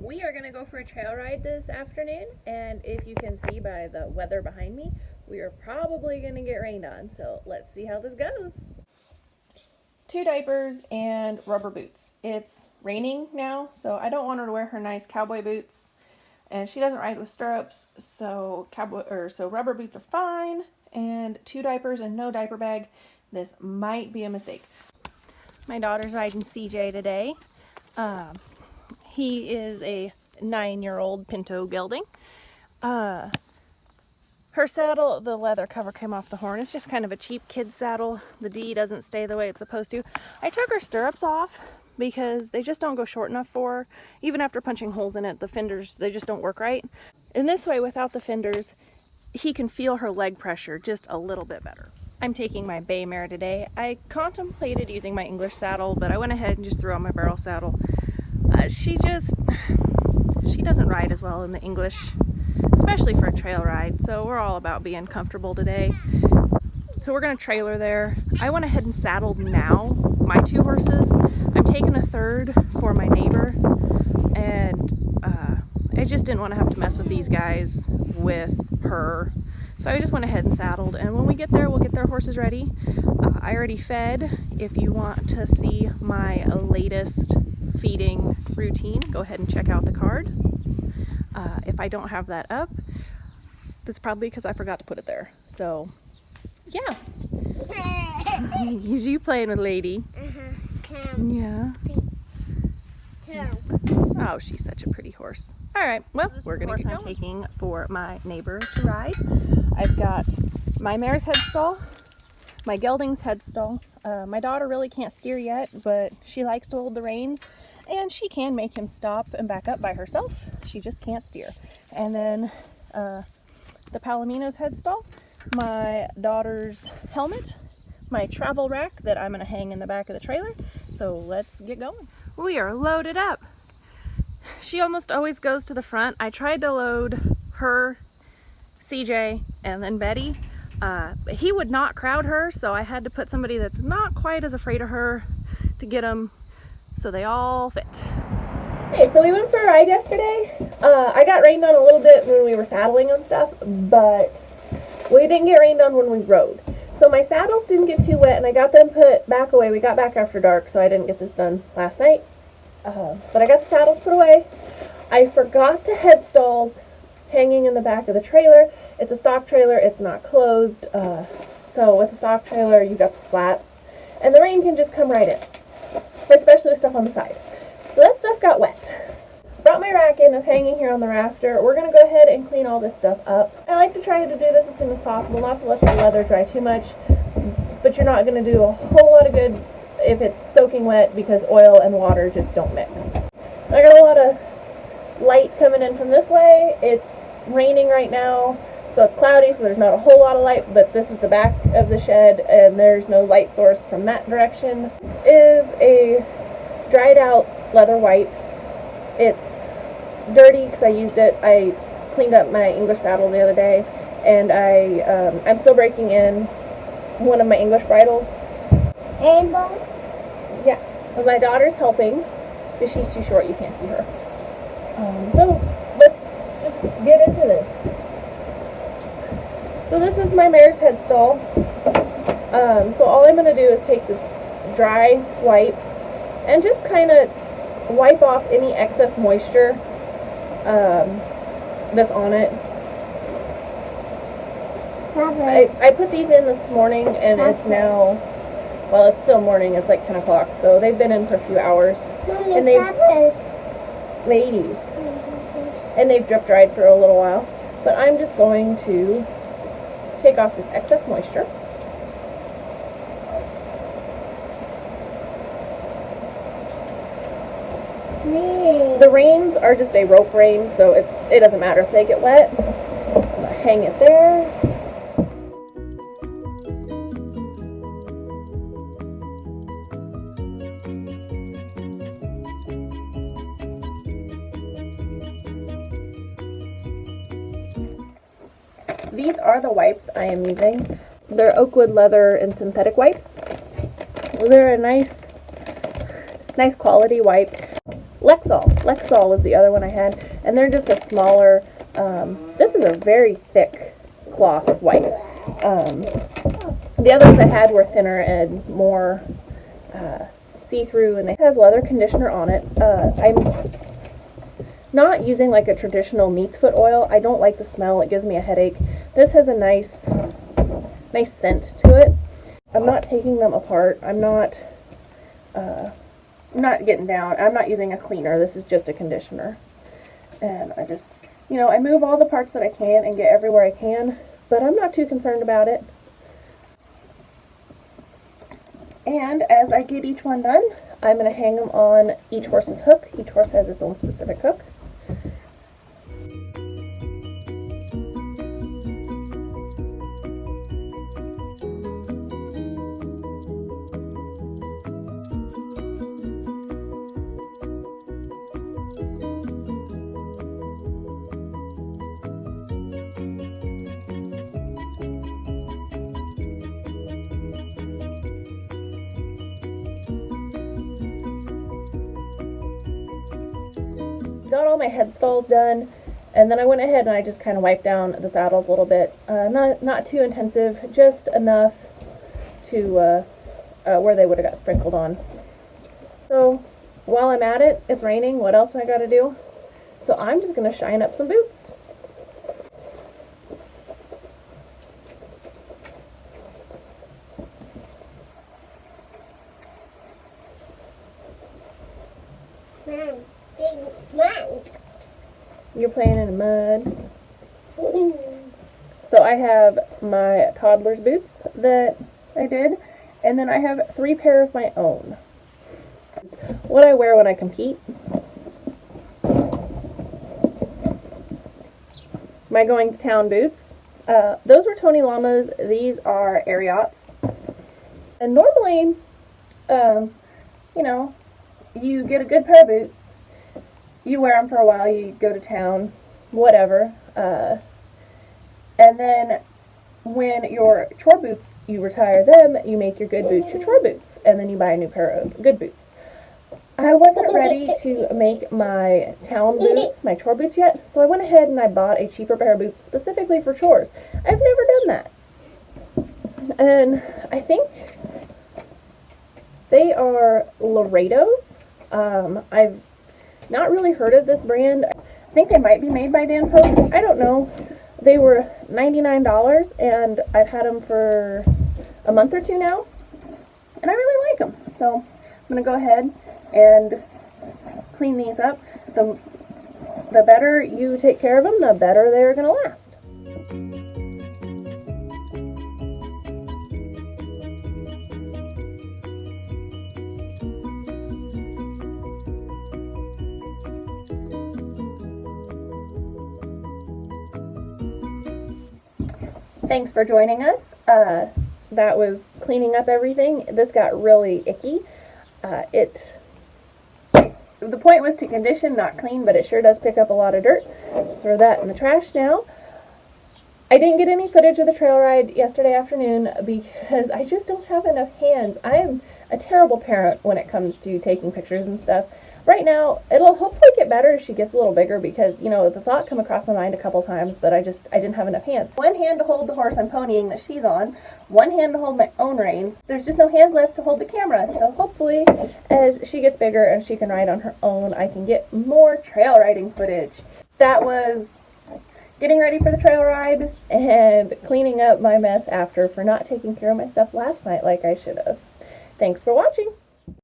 We are going to go for a trail ride this afternoon, and if you can see by the weather behind me, we are probably going to get rained on, so let's see how this goes. 2 diapers and rubber boots. It's raining now, so I don't want her to wear her nice cowboy boots, and she doesn't ride with stirrups, so rubber boots are fine, and 2 diapers and no diaper bag. This might be a mistake. My daughter's riding CJ today. He is a 9-year-old Pinto gelding. Her saddle, the leather cover came off the horn. It's just kind of a cheap kid's saddle. The D doesn't stay the way it's supposed to. I took her stirrups off because they just don't go short enough for her. Even after punching holes in it, the fenders, they just don't work right. In this way, without the fenders, he can feel her leg pressure just a little bit better. I'm taking my bay mare today. I contemplated using my English saddle, but I went ahead and just threw on my barrel saddle. She doesn't ride as well in the English, especially for a trail ride, so we're all about being comfortable today. So we're going to trailer there. I went ahead and saddled now my 2 horses. I'm taking a 3rd for my neighbor, and I just didn't want to have to mess with these guys with her. So I just went ahead and saddled, and when we get there, we'll get their horses ready. I already fed. If you want to see my latest feeding routine, go ahead and check out the card. If I don't have that up, that's probably because I forgot to put it there. So, yeah. Is you playing with Lady? Yeah. Oh, she's such a pretty horse. All right, well, we're going to get going. I'm taking for my neighbor to ride. I've got my mare's headstall, my gelding's headstall. My daughter really can't steer yet, but she likes to hold the reins, and she can make him stop and back up by herself. She just can't steer. And then the Palomina's headstall, my daughter's helmet, my travel rack that I'm going to hang in the back of the trailer. So let's get going. We are loaded up. She almost always goes to the front. I tried to load her, CJ, and then Betty. He would not crowd her, so I had to put somebody that's not quite as afraid of her to get them so they all fit. Hey, so we went for a ride yesterday. I got rained on a little bit when we were saddling and stuff, but we didn't get rained on when we rode. So my saddles didn't get too wet, and I got them put back away. We got back after dark, so I didn't get this done last night. But I got the saddles put away. I forgot the headstalls hanging in the back of the trailer. It's a stock trailer. It's not closed. So with a stock trailer, you got the slats, and the rain can just come right in, especially with stuff on the side. So that stuff got wet. Brought my rack in. It's hanging here on the rafter. We're going to go ahead and clean all this stuff up. I like to try to do this as soon as possible, not to let the leather dry too much, but you're not going to do a whole lot of good if it's soaking wet because oil and water just don't mix. I got a lot of light coming in from this way. It's raining right now, so it's cloudy, so there's not a whole lot of light, but this is the back of the shed, and there's no light source from that direction. This is a dried out leather wipe. It's dirty because I used it. I cleaned up my English saddle the other day, and I'm still breaking in one of my English bridles. And yeah, but my daughter's helping because she's too short, you can't see her. So let's just get into this. So this is my mare's headstall. So all I'm going to do is take this dry wipe and just kind of wipe off any excess moisture that's on it. I put these in this morning, and it's now, well, it's still morning. It's like 10 o'clock, so they've been in for a few hours. Mommy, and they've ladies, and they've drip dried for a little while. But I'm just going to take off this excess moisture. The reins are just a rope rein, so it doesn't matter if they get wet. Hang it there. These are the wipes I am using. They're oak wood leather and synthetic wipes. They're a nice quality wipe. Lexol was the other one I had, and they're just a smaller, this is a very thick cloth wipe. The other ones I had were thinner and more see-through, and it has leather conditioner on it. I'm not using like a traditional neat's foot oil. I don't like the smell. It gives me a headache. This has a nice scent to it. I'm not taking them apart. I'm not getting down. I'm not using a cleaner. This is just a conditioner. And I just, I move all the parts that I can and get everywhere I can, but I'm not too concerned about it. And as I get each one done, I'm going to hang them on each horse's hook. Each horse has its own specific hook. Got all my headstalls done, and then I went ahead and I just kind of wiped down the saddles a little bit. Not too intensive, just enough to where they would have got sprinkled on. So while I'm at it, it's raining. What else I got to do? So I'm just going to shine up some boots. You're playing in the mud. So I have my toddler's boots that I did, and then I have 3 pair of my own. What I wear when I compete. My going to town boots. Those were Tony Lama's. These are Ariats. And normally, you get a good pair of boots. You wear them for a while, you go to town, whatever, and then when your chore boots, you retire them, you make your good boots your chore boots, and then you buy a new pair of good boots. I wasn't ready to make my town boots, my chore boots yet, so I went ahead and I bought a cheaper pair of boots specifically for chores. I've never done that. And I think they are Laredo's. I've not really heard of this brand. I think they might be made by Dan Post. I don't know. They were $99, and I've had them for a month or two now, and I really like them. So I'm going to go ahead and clean these up. The better you take care of them, the better they're going to last. Thanks for joining us. That was cleaning up everything. This got really icky. The point was to condition, not clean, but it sure does pick up a lot of dirt. So throw that in the trash now. I didn't get any footage of the trail ride yesterday afternoon because I just don't have enough hands. I am a terrible parent when it comes to taking pictures and stuff. Right now, it'll hopefully get better as she gets a little bigger because, the thought come across my mind a couple times, but I didn't have enough hands. One hand to hold the horse I'm ponying that she's on, one hand to hold my own reins. There's just no hands left to hold the camera, so hopefully as she gets bigger and she can ride on her own, I can get more trail riding footage. That was getting ready for the trail ride and cleaning up my mess after for not taking care of my stuff last night like I should have. Thanks for watching.